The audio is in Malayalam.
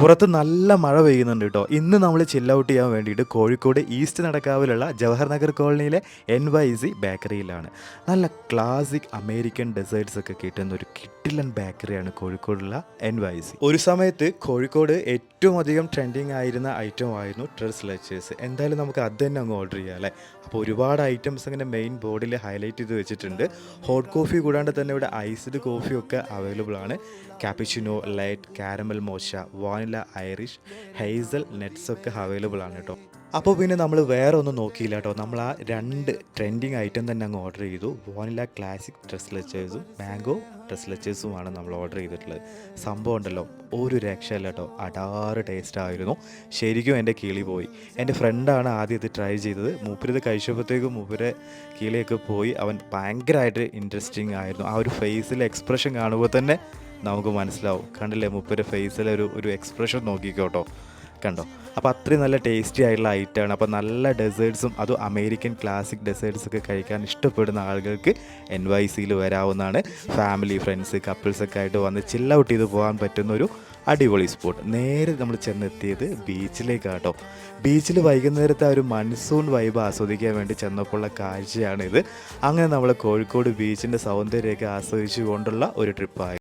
പുറത്ത് നല്ല മഴ പെയ്യുന്നുണ്ട് കേട്ടോ. ഇന്ന് നമ്മൾ ചിൽ ഔട്ട് ചെയ്യാൻ വേണ്ടിയിട്ട് കോഴിക്കോട് ഈസ്റ്റ് നടക്കാവിലുള്ള ജവഹർ നഗർ കോളനിയിലെ NYC ബേക്കറിയിലാണ്. നല്ല ക്ലാസിക് അമേരിക്കൻ ഡെസേർട്സ് ഒക്കെ കിട്ടുന്ന ഒരു കിഡിലൻ ബേക്കറിയാണ് കോഴിക്കോടുള്ള NYC. ഒരു സമയത്ത് കോഴിക്കോട് ഏറ്റവും അധികം ട്രെൻഡിങ് ആയിരുന്ന ഐറ്റം ആയിരുന്നു ട്രസ് ലെച്ചേഴ്സ്. എന്തായാലും നമുക്ക് അത് തന്നെ അങ്ങ് ഓർഡർ ചെയ്യാം അല്ലേ. അപ്പോൾ ഒരുപാട് ഐറ്റംസ് അങ്ങനെ മെയിൻ ബോർഡിൽ ഹൈലൈറ്റ് ചെയ്ത് വെച്ചിട്ടുണ്ട്. ഹോട്ട് കോഫി കൂടാണ്ട് തന്നെ ഇവിടെ ഐസ്ഡ് കോഫിയൊക്കെ അവൈലബിൾ ആണ്. Cappuccino, light, caramel മോച്ച, vanilla Irish, hazel nuts ഒക്കെ അവൈലബിൾ ആണ് കേട്ടോ. അപ്പോൾ പിന്നെ നമ്മൾ വേറെ ഒന്നും നോക്കിയില്ല കേട്ടോ. നമ്മൾ ആ 2 ട്രെൻഡിങ് ഐറ്റം തന്നെ അങ്ങ് ഓർഡർ ചെയ്തു. വാനില ക്ലാസിക് ഡ്രസ് ലെച്ചേഴ്സും മാംഗോ ഡ്രസ് ലെച്ചേഴ്സുമാണ് നമ്മൾ ഓർഡർ ചെയ്തിട്ടുള്ളത്. സംഭവം ഉണ്ടല്ലോ, ഒരു രക്ഷയില്ല കേട്ടോ. അടാറ് ടേസ്റ്റ് ആയിരുന്നു. ശരിക്കും എൻ്റെ കിളി പോയി. എൻ്റെ ഫ്രണ്ടാണ് ആദ്യം ഇത് ട്രൈ ചെയ്തത്. മൂപ്പരിത് കഴിച്ചപ്പോഴത്തേക്കും മൂപ്പരെ കിളിയൊക്കെ പോയി. അവൻ ഭയങ്കരമായിട്ട് ഇൻട്രസ്റ്റിംഗ് ആയിരുന്നു. ആ ഒരു ഫേസിലെ എക്സ്പ്രഷൻ കാണുമ്പോൾ തന്നെ നമുക്ക് മനസ്സിലാവും. കണ്ടില്ലേ, മൂപ്പരുടെ ഫേസിലെ ഒരു എക്സ്പ്രഷൻ നോക്കിക്കോട്ടോ, കണ്ടോ. അപ്പോൾ അത്രയും നല്ല ടേസ്റ്റി ആയിട്ടുള്ള ഐറ്റമാണ്. അപ്പോൾ നല്ല ഡെസേർട്ട്സും അതും അമേരിക്കൻ ക്ലാസിക് ഡെസേർട്ട്സ് ഒക്കെ കഴിക്കാൻ ഇഷ്ടപ്പെടുന്ന ആളുകൾക്ക് NYCയിൽ വരാവുന്നതാണ്. ഫാമിലി, ഫ്രണ്ട്സ്, കപ്പിൾസൊക്കെ ആയിട്ട് വന്ന് ചിൽ ഔട്ട് ചെയ്ത് പോകാൻ പറ്റുന്നൊരു അടിപൊളി സ്പോട്ട്. നേരെ നമ്മൾ ചെന്നെത്തിയത് ബീച്ചിലേക്കാട്ടോ. ബീച്ചിൽ വൈകുന്നേരത്തെ ആ ഒരു മൺസൂൺ വൈബ് ആസ്വദിക്കാൻ വേണ്ടി ചെന്നപ്പോഴുള്ള കാഴ്ചയാണിത്. അങ്ങനെ നമ്മൾ കോഴിക്കോട് ബീച്ചിൻ്റെ സൗന്ദര്യമൊക്കെ ആസ്വദിച്ചു കൊണ്ടുള്ള ഒരു ട്രിപ്പായി.